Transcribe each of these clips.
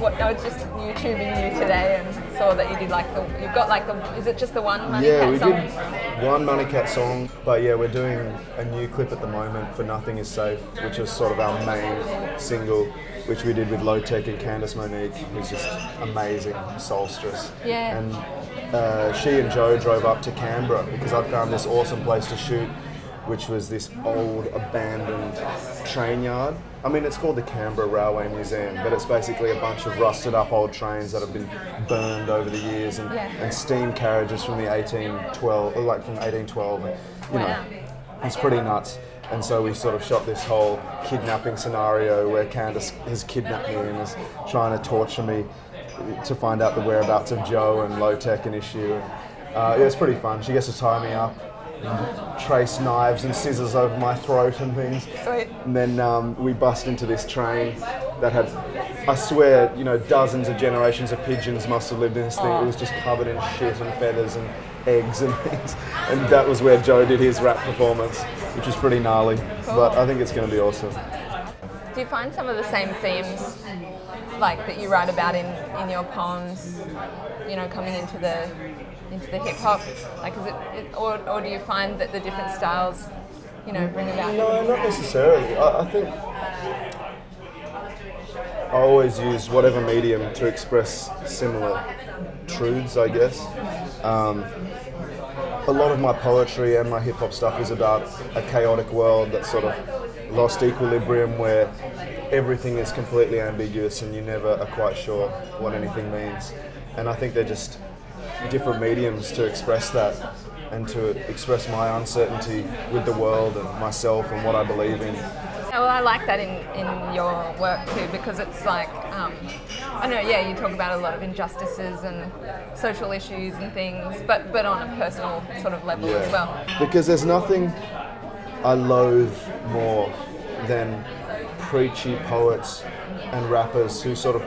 I was just YouTubing you today and saw that you did you've got is it just the one MoneyKat song? Yeah, we did one MoneyKat song, but yeah, we're doing a new clip at the moment for Nothing Is Safe, which is sort of our main single, which we did with Low Tech and Candice Monique, who's just amazing, soulstress. Yeah. And she and Joe drove up to Canberra because I'd found this awesome place to shoot, which was this old abandoned train yard. I mean, it's called the Canberra Railway Museum, but it's basically a bunch of rusted up old trains that have been burned over the years, and steam carriages from the 1812, and, you know, it's pretty nuts. And so we sort of shot this whole kidnapping scenario where Candice has kidnapped me and is trying to torture me to find out the whereabouts of Joe and Low Tech and Issue. Yeah, it's pretty fun. She gets to tie me up, trace knives and scissors over my throat and things. Sweet. And then we bust into this train that had, I swear, you know, dozens of generations of pigeons must have lived in this thing. It was just covered in shit and feathers and eggs and things. And that was where Joe did his rap performance, which was pretty gnarly. Cool. But I think it's going to be awesome. Do you find some of the same themes that you write about in your poems, you know, coming into the hip hop? Like, is it or do you find that the different styles, you know, bring about? No, not necessarily. I think I always use whatever medium to express similar truths, I guess. A lot of my poetry and my hip hop stuff is about a chaotic world that's sort of lost equilibrium, where everything is completely ambiguous and you never are quite sure what anything means. And I think they're just different mediums to express that and to express my uncertainty with the world and myself and what I believe in. Well, I like that in your work too, because it's like, I know, yeah, you talk about a lot of injustices and social issues and things, but on a personal sort of level as well. Because there's nothing I loathe more than preachy poets and rappers who sort of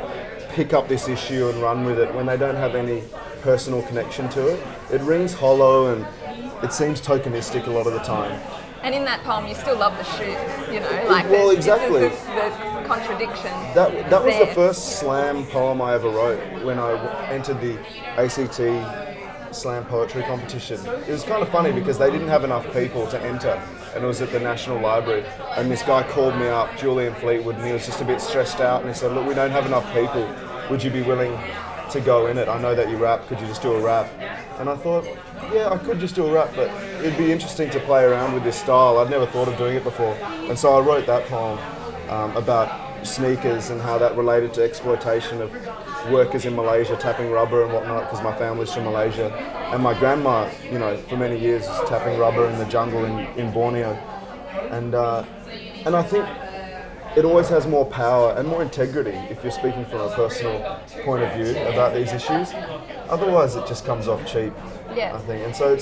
pick up this issue and run with it when they don't have any personal connection to it. It rings hollow and it seems tokenistic a lot of the time. And in that poem, you still love the shoes, you know, like well, exactly. the contradiction. That was the first slam poem I ever wrote when I entered the ACT slam poetry competition. It was kind of funny because they didn't have enough people to enter, and it was at the National Library. And this guy called me up, Julian Fleetwood, and he was just a bit stressed out, and he said, "Look, we don't have enough people. Would you be willing to go in it? I know that you rap. Could you just do a rap?" And I thought, yeah, I could just do a rap, but it'd be interesting to play around with this style. I'd never thought of doing it before. And so I wrote that poem about sneakers and how that related to exploitation of workers in Malaysia tapping rubber and whatnot, because my family's from Malaysia. And my grandma, you know, for many years was tapping rubber in the jungle in Borneo. And I think it always has more power and more integrity if you're speaking from a personal point of view about these issues. Otherwise, it just comes off cheap, I think. And so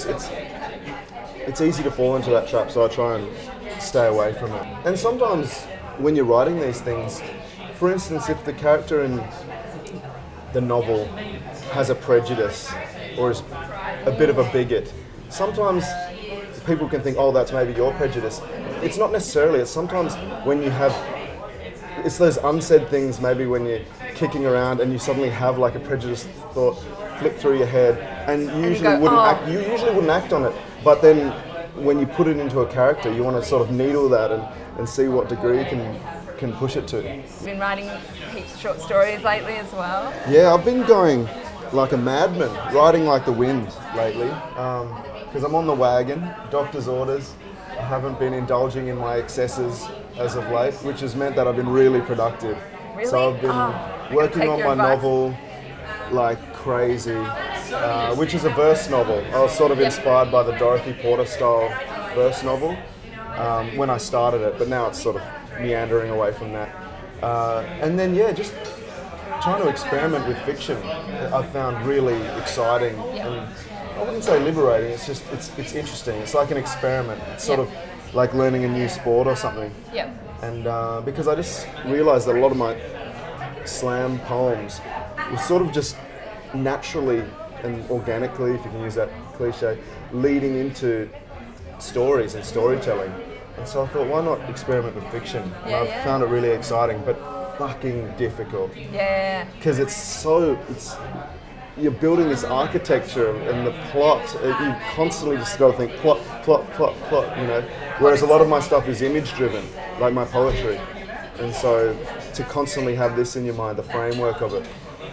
it's easy to fall into that trap, so I try and stay away from it. And sometimes when you're writing these things, for instance, if the character in the novel has a prejudice or is a bit of a bigot, sometimes people can think, oh, that's maybe your prejudice. It's not necessarily. It's sometimes when you have, it's those unsaid things, maybe when you're kicking around and you suddenly have like a prejudiced thought flick through your head, and you usually wouldn't act on it, but then when you put it into a character, you want to sort of needle that and see what degree you can push it to. You've been writing heaps of short stories lately as well. Yeah, I've been going like a madman, riding like the wind lately, because I'm on the wagon, doctor's orders. I haven't been indulging in my excesses as of late, which has meant that I've been really productive. Really? So I've been working on my novel like crazy, which is a verse novel. I was sort of inspired by the Dorothy Porter style verse novel when I started it, but now it's sort of meandering away from that. And then, yeah, just trying to experiment with fiction I've found really exciting, and I wouldn't say liberating, it's just, it's interesting. It's like an experiment. It's sort of like learning a new sport or something. And because I just realised that a lot of my slam poems were sort of just naturally and organically, if you can use that cliche, leading into stories and storytelling. And so I thought, why not experiment with fiction? And I've found it really exciting, but fucking difficult. Yeah. Because you're building this architecture and the plot. You constantly just got to think plot, you know. Whereas a lot of my stuff is image driven, like my poetry. And so to constantly have this in your mind, the framework of it,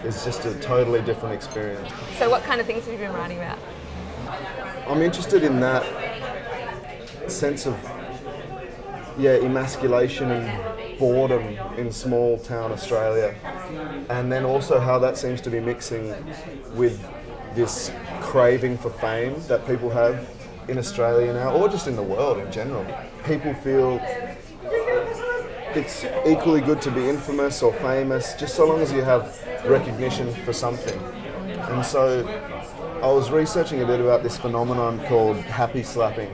is just a totally different experience. So what kind of things have you been writing about? I'm interested in that sense of, emasculation and boredom in small town Australia. And then also how that seems to be mixing with this craving for fame that people have in Australia now, or just in the world in general. People feel it's equally good to be infamous or famous, just so long as you have recognition for something. And so I was researching a bit about this phenomenon called happy slapping,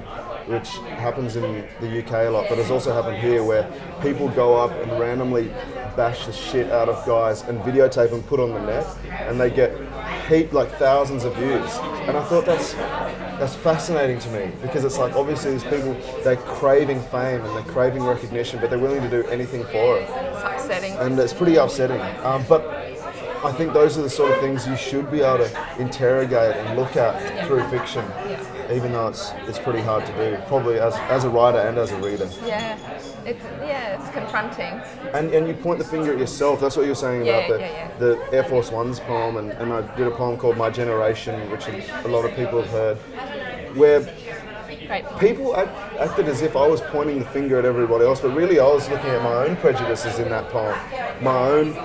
which happens in the UK a lot, but has also happened here, where people go up and randomly bash the shit out of guys and videotape and put on the net, and they get thousands of views. And I thought that's fascinating to me, because it's like, obviously these people, they're craving fame and they're craving recognition, but they're willing to do anything for it. It's upsetting. And it's pretty upsetting. But I think those are the sort of things you should be able to interrogate and look at through fiction, even though it's pretty hard to do, probably as a writer and as a reader. Yeah, it's confronting. And you point the finger at yourself. That's what you were saying about the Air Force One's poem, and I did a poem called My Generation, which a lot of people have heard, where people acted as if I was pointing the finger at everybody else, but really I was looking at my own prejudices in that poem, my own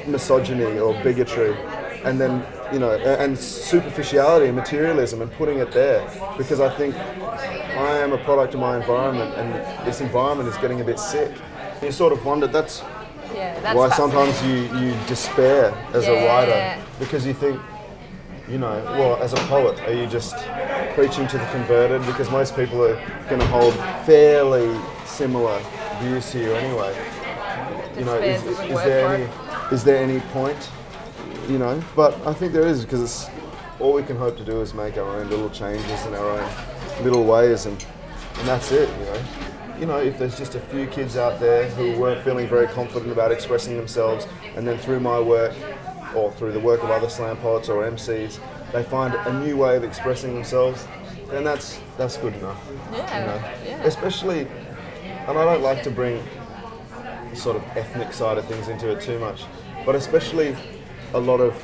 misogyny or bigotry, and then, you know, and superficiality and materialism, and putting it there, because I think I am a product of my environment, and this environment is getting a bit sick. You sort of wonder, that's why sometimes you despair as a writer, because you think, you know, well, as a poet, are you just preaching to the converted? Because most people are going to hold fairly similar views to you anyway. You know, is there any point? You know, but I think there is, because it's all we can hope to do is make our own little changes in our own little ways, and that's it. You know, if there's just a few kids out there who weren't feeling very confident about expressing themselves, and then through my work or through the work of other slam poets or MCs, they find a new way of expressing themselves, then that's good enough. Especially, and I don't like to bring the sort of ethnic side of things into it too much, but especially a lot of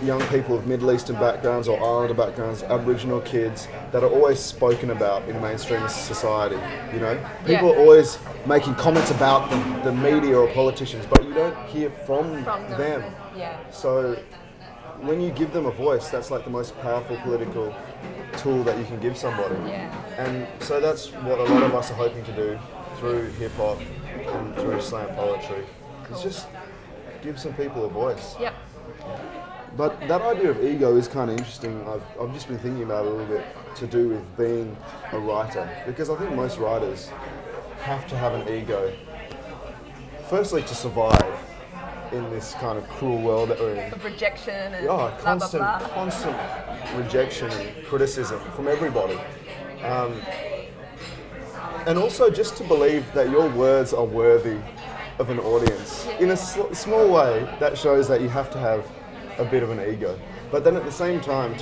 young people of Middle Eastern backgrounds or Islander backgrounds, Aboriginal kids, that are always spoken about in mainstream society. You know, people are always making comments about the media or politicians, but you don't hear from them. So when you give them a voice, that's like the most powerful political tool that you can give somebody. And so that's what a lot of us are hoping to do through hip hop and through slam poetry. It's just give some people a voice. But that idea of ego is kind of interesting. I've just been thinking about it a little bit, to do with being a writer, because I think most writers have to have an ego. Firstly, to survive in this kind of cruel world that we're in. Of rejection and constant rejection and criticism from everybody. And also just to believe that your words are worthy of an audience. In a small way, that shows that you have to have a bit of an ego. But then at the same time,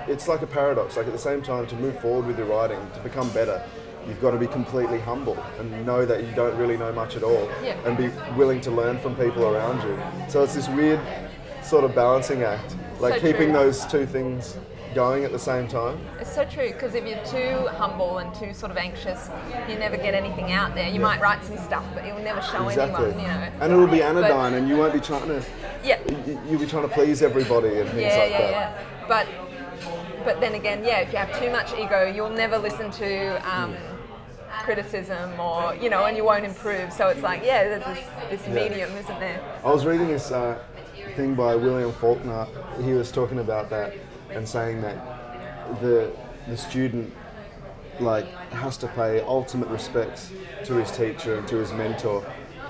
it's like a paradox, like at the same time, to move forward with your writing, to become better, you've got to be completely humble and know that you don't really know much at all, and be willing to learn from people around you. So it's this weird sort of balancing act, like keeping those two things going at the same time. It's so true, because if you're too humble and too sort of anxious, you never get anything out there. You might write some stuff, but you'll never show anyone, you know. And it'll be anodyne, and you won't be trying to, you'll be trying to please everybody and things like that. But then again, if you have too much ego, you'll never listen to criticism, or, you know, and you won't improve. So it's like, there's this medium, isn't there? I was reading this thing by William Faulkner. He was talking about that, and saying that the student has to pay ultimate respects to his teacher and to his mentor,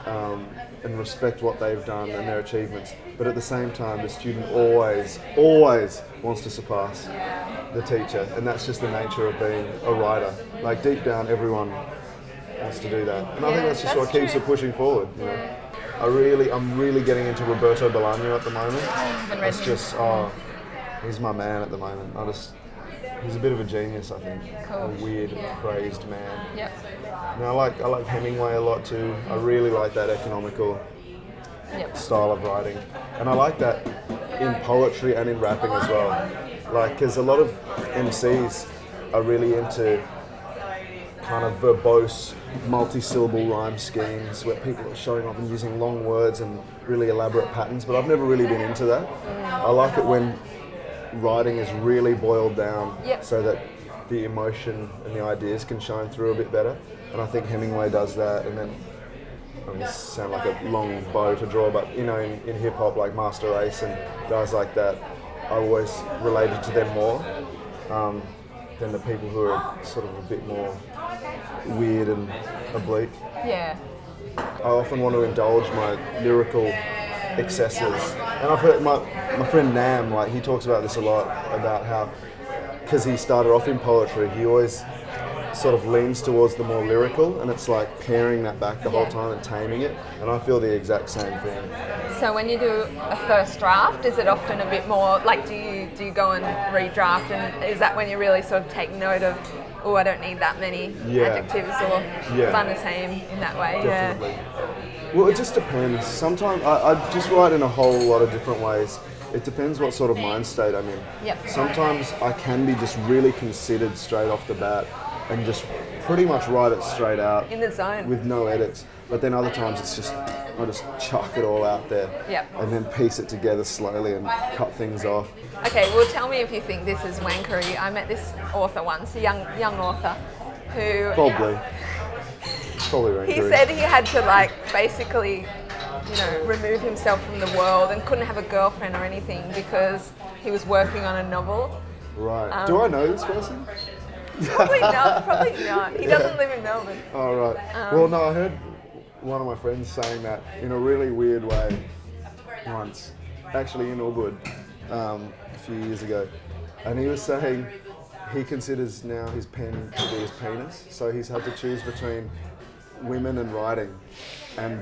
and respect what they've done and their achievements. But at the same time, the student always wants to surpass the teacher, and that's just the nature of being a writer. Like deep down, everyone wants to do that, and I think that's just what keeps it pushing forward. You know? I'm really getting into Roberto Bolaño at the moment. It's just, he's my man at the moment. He's a bit of a genius, I think. Cool. A weird, crazed man. Yep. And I like Hemingway a lot too. I really like that economical style of writing, and I like that in poetry and in rapping as well. Like, because a lot of MCs are really into kind of verbose, multi-syllable rhyme schemes where people are showing off and using long words and really elaborate patterns, but I've never really been into that. I like it when writing is really boiled down so that the emotion and the ideas can shine through a bit better, and I think Hemingway does that. And then, I mean, this sounds like a long bow to draw, but you know, in hip-hop, like Master Ace and guys like that, I always related to them more than the people who are sort of a bit more weird and oblique. Yeah. I often want to indulge my lyrical excesses, and I've heard my friend Nam, like, he talks about this a lot, about how, because he started off in poetry, he always sort of leans towards the more lyrical, and it's like paring that back the whole time and taming it, and I feel the exact same thing. So when you do a first draft, is it often a bit more, like, do you go and redraft, and is that when you really sort of take note of, oh, I don't need that many adjectives, or I'm the same in that way? Definitely. Well, it just depends. Sometimes I just write in a whole lot of different ways. It depends what sort of mind state I'm in. Yep. Sometimes I can be just really considered straight off the bat and just pretty much write it straight out. In the zone. With no edits. But then other times it's just, I just chuck it all out there. Yep. And then piece it together slowly and cut things off. Okay, well, tell me if you think this is wankery. I met this author once, a young author, who... Probably wankery. He said he had to, like, basically, you know, remove himself from the world and couldn't have a girlfriend or anything because he was working on a novel. Right. Do I know this person? Probably not. He doesn't live in Melbourne. Oh, right. Well, no, I heard one of my friends saying that in a really weird way once, actually in Ubud, a few years ago. And he was saying he considers now his pen to be his penis, so he's had to choose between women and writing. And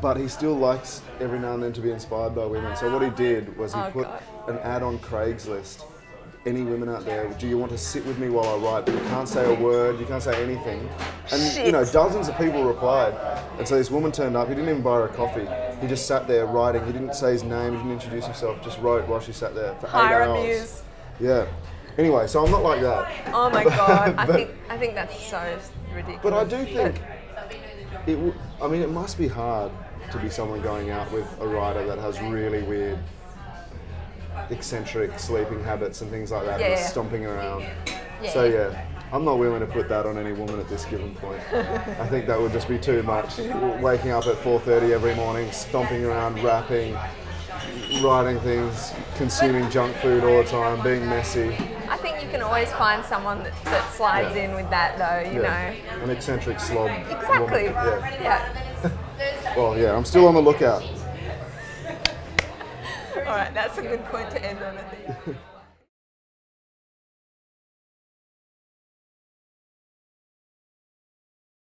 but he still likes every now and then to be inspired by women. So what he did was he put an ad on Craigslist. Any women out there, do you want to sit with me while I write? But you can't say a word, you can't say anything. And you know, dozens of people replied. And so this woman turned up, he didn't even buy her a coffee. He just sat there writing, he didn't say his name, he didn't introduce himself, just wrote while she sat there for 8 hours. Muse. Yeah. Anyway, so I'm not like that. Oh my God, I think that's so ridiculous. But I do think, it must be hard to be someone going out with a writer that has really weird, eccentric sleeping habits and things like that, and stomping around. So I'm not willing to put that on any woman at this given point. I think that would just be too much. Waking up at 4:30 every morning, stomping around, rapping, writing things, consuming junk food all the time, being messy. I think you can always find someone that slides in with that, though, you know. An eccentric slob. Exactly. Woman. Yeah. Well, yeah, I'm still on the lookout. All right, that's a good point to end on, I think.